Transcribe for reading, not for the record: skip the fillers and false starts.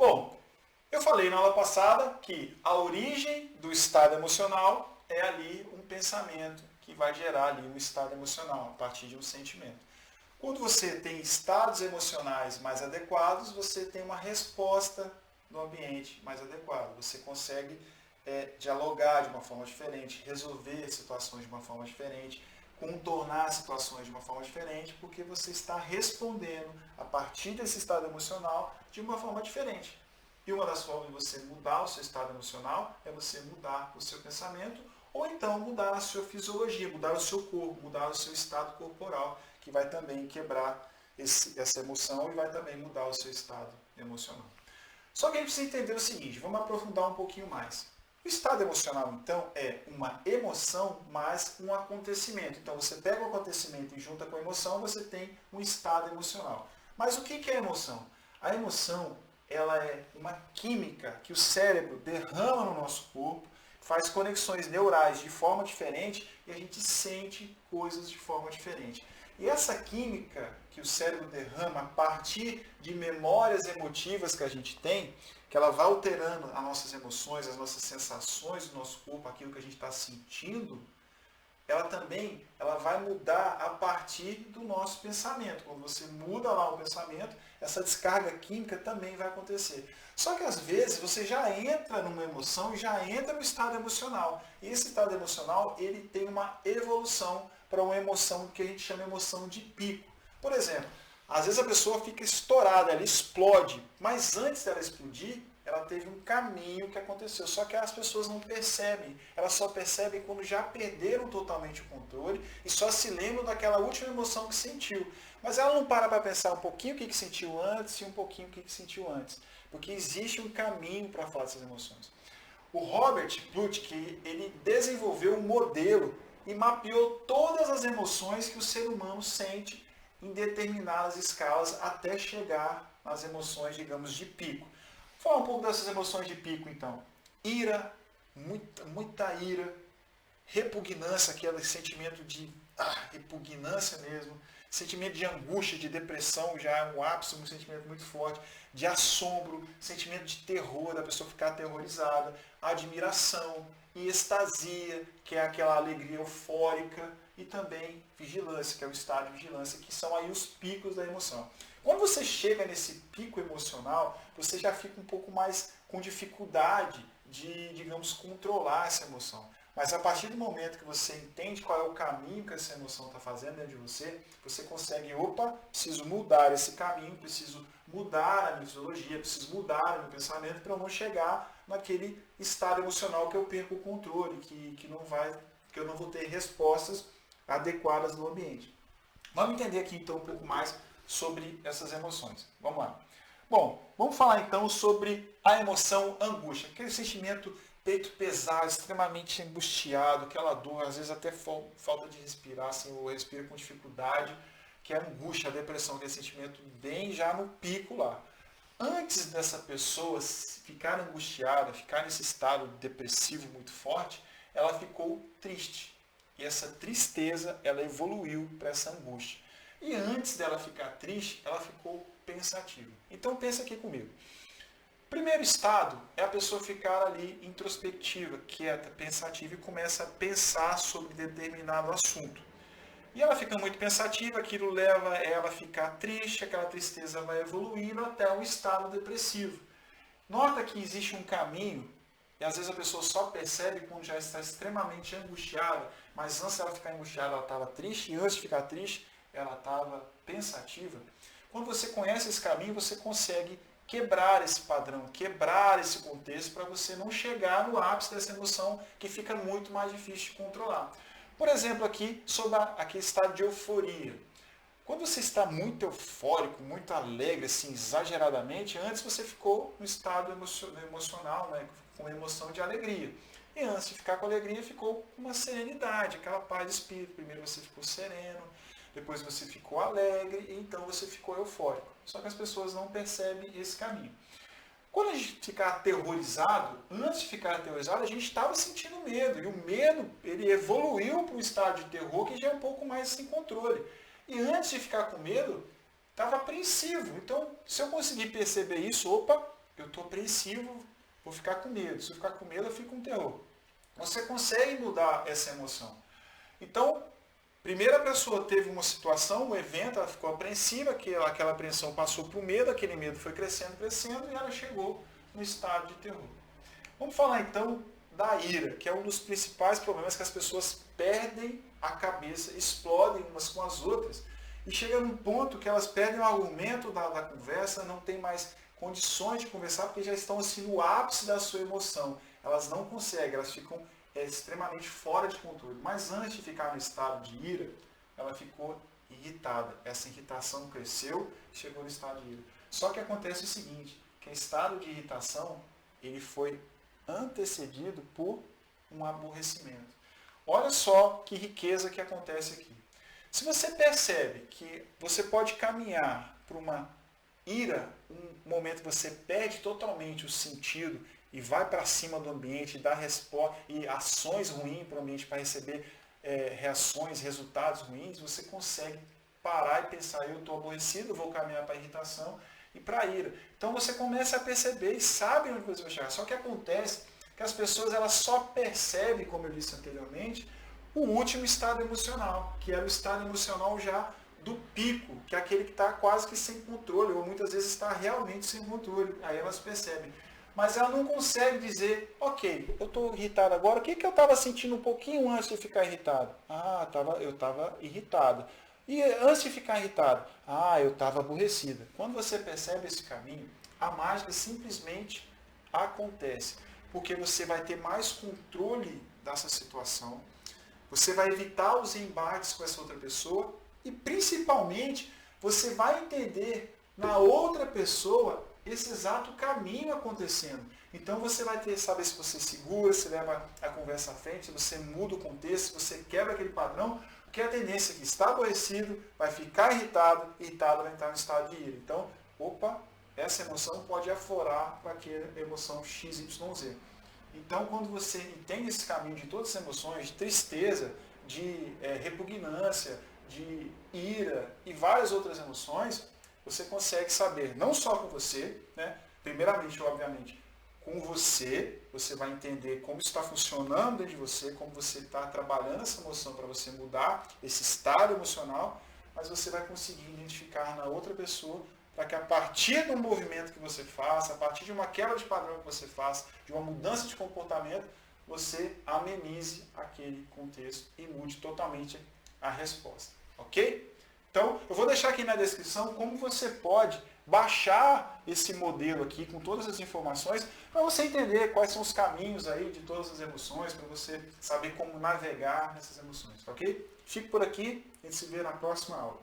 Bom, eu falei na aula passada que a origem do estado emocional é ali um pensamento que vai gerar ali um estado emocional, a partir de um sentimento. Quando você tem estados emocionais mais adequados, você tem uma resposta no ambiente mais adequada. Você consegue dialogar de uma forma diferente, resolver situações de uma forma diferente, contornar situações de uma forma diferente, porque você está respondendo a partir desse estado emocional de uma forma diferente. E uma das formas de você mudar o seu estado emocional é você mudar o seu pensamento ou então mudar a sua fisiologia, mudar o seu corpo, mudar o seu estado corporal, que vai também quebrar essa emoção e vai também mudar o seu estado emocional. Só que a gente precisa entender o seguinte, vamos aprofundar um pouquinho mais. O estado emocional, então, é uma emoção mais um acontecimento. Então, você pega o acontecimento e junta com a emoção, você tem um estado emocional. Mas o que é emoção? A emoção, ela é uma química que o cérebro derrama no nosso corpo, faz conexões neurais de forma diferente e a gente sente coisas de forma diferente. E essa química que o cérebro derrama a partir de memórias emotivas que a gente tem, que ela vai alterando as nossas emoções, as nossas sensações do nosso corpo, aquilo que a gente está sentindo, ela vai mudar a partir do nosso pensamento. Quando você muda lá o pensamento, essa descarga química também vai acontecer. Só que às vezes você já entra numa emoção e já entra no estado emocional. E esse estado emocional, ele tem uma evolução para uma emoção que a gente chama de emoção de pico. Por exemplo, às vezes a pessoa fica estourada, ela explode, mas antes dela explodir, ela teve um caminho que aconteceu. Só que as pessoas não percebem. Elas só percebem quando já perderam totalmente o controle e só se lembram daquela última emoção que sentiu. Mas ela não para pensar um pouquinho o que sentiu antes e um pouquinho o que sentiu antes. Porque existe um caminho para falar dessas emoções. O Robert Plutchik, ele desenvolveu um modelo e mapeou todas as emoções que o ser humano sente em determinadas escalas até chegar nas emoções, digamos, de pico. Vou falar um pouco dessas emoções de pico, então. Ira, muita ira, repugnância, aquele sentimento de repugnância mesmo, sentimento de angústia, de depressão, já é um ápice, um sentimento muito forte, de assombro, sentimento de terror, da pessoa ficar aterrorizada, admiração e extasia, que é aquela alegria eufórica, e também vigilância, que é o estado de vigilância, que são aí os picos da emoção. Quando você chega nesse pico emocional, você já fica um pouco mais com dificuldade de, digamos, controlar essa emoção. Mas a partir do momento que você entende qual é o caminho que essa emoção está fazendo dentro de você, você consegue, preciso mudar esse caminho, preciso mudar a minha fisiologia, preciso mudar o meu pensamento para eu não chegar naquele estado emocional que eu perco o controle, que eu não vou ter respostas adequadas no ambiente. Vamos entender aqui então um pouco mais sobre essas emoções. Vamos lá. Bom, vamos falar então sobre a emoção angústia, aquele sentimento peito pesado, extremamente angustiado, aquela dor, às vezes até falta de respirar, assim, ou respira com dificuldade, que é a angústia, a depressão, aquele sentimento bem já no pico lá. Antes dessa pessoa ficar angustiada, ficar nesse estado depressivo muito forte, ela ficou triste. E essa tristeza, ela evoluiu para essa angústia. E antes dela ficar triste, ela ficou pensativa. Então pensa aqui comigo. Primeiro estado é a pessoa ficar ali introspectiva, quieta, pensativa e começa a pensar sobre determinado assunto. E ela fica muito pensativa, aquilo leva ela a ficar triste, aquela tristeza vai evoluindo até o estado depressivo. Nota que existe um caminho, e às vezes a pessoa só percebe quando já está extremamente angustiada, mas antes dela ficar angustiada ela estava triste, e antes de ficar triste ela estava pensativa. Quando você conhece esse caminho, você consegue quebrar esse padrão, quebrar esse contexto para você não chegar no ápice dessa emoção que fica muito mais difícil de controlar. Por exemplo, aqui sobre aquele estado de euforia. Quando você está muito eufórico, muito alegre, assim, exageradamente, antes você ficou no estado emocional, né, com uma emoção de alegria. E antes de ficar com alegria, ficou com uma serenidade, aquela paz de espírito. Primeiro você ficou sereno, depois você ficou alegre e então você ficou eufórico. Só que as pessoas não percebem esse caminho. Quando a gente fica aterrorizado, antes de ficar aterrorizado, a gente estava sentindo medo. E o medo, ele evoluiu para um estado de terror que já é um pouco mais sem controle. E antes de ficar com medo, estava apreensivo. Então, se eu conseguir perceber isso, eu estou apreensivo, vou ficar com medo. Se eu ficar com medo, eu fico com terror. Você consegue mudar essa emoção. Então, primeiro a pessoa teve uma situação, um evento, ela ficou apreensiva, aquela apreensão passou para o medo, aquele medo foi crescendo, crescendo, e ela chegou no estado de terror. Vamos falar então da ira, que é um dos principais problemas, que as pessoas perdem a cabeça, explodem umas com as outras, e chega num ponto que elas perdem o argumento da conversa, não tem mais condições de conversar, porque já estão assim no ápice da sua emoção. Elas não conseguem, elas ficam extremamente fora de controle. Mas antes de ficar no estado de ira, ela ficou irritada. Essa irritação cresceu e chegou no estado de ira. Só que acontece o seguinte, que o estado de irritação, ele foi antecedido por um aborrecimento. Olha só que riqueza que acontece aqui. Se você percebe que você pode caminhar para uma ira, um momento que você perde totalmente o sentido e vai para cima do ambiente, dá resposta e ações ruins para o ambiente para receber reações, resultados ruins, você consegue parar e pensar, eu estou aborrecido, vou caminhar para a irritação e para a ira. Então você começa a perceber e sabe onde você vai chegar. Só que acontece que as pessoas elas só percebem, como eu disse anteriormente, o último estado emocional, que era o estado emocional já do pico, que é aquele que está quase que sem controle, ou muitas vezes está realmente sem controle. Aí elas percebem. Mas ela não consegue dizer, ok, eu estou irritado agora, o que eu estava sentindo um pouquinho antes de ficar irritado? Eu estava irritado. E antes de ficar irritado? Eu estava aborrecida. Quando você percebe esse caminho, a mágica simplesmente acontece. Porque você vai ter mais controle dessa situação, você vai evitar os embates com essa outra pessoa e, principalmente, você vai entender na outra pessoa esse exato caminho acontecendo. Então você vai saber se você segura, se leva a conversa à frente, se você muda o contexto, se você quebra aquele padrão, porque a tendência é que está aborrecido, vai ficar irritado vai entrar no estado de ira. Então, essa emoção pode aflorar para aquela emoção XYZ. Então, quando você entende esse caminho de todas as emoções, de tristeza, de repugnância, de ira e várias outras emoções, você consegue saber, não só com você, né? Primeiramente, obviamente, com você vai entender como está funcionando dentro de você, como você está trabalhando essa emoção para você mudar esse estado emocional, mas você vai conseguir identificar na outra pessoa para que a partir do movimento que você faça, a partir de uma quebra de padrão que você faça, de uma mudança de comportamento, você amenize aquele contexto e mude totalmente a resposta. Ok? Então, eu vou deixar aqui na descrição como você pode baixar esse modelo aqui com todas as informações para você entender quais são os caminhos aí de todas as emoções, para você saber como navegar nessas emoções, ok? Fico por aqui, a gente se vê na próxima aula.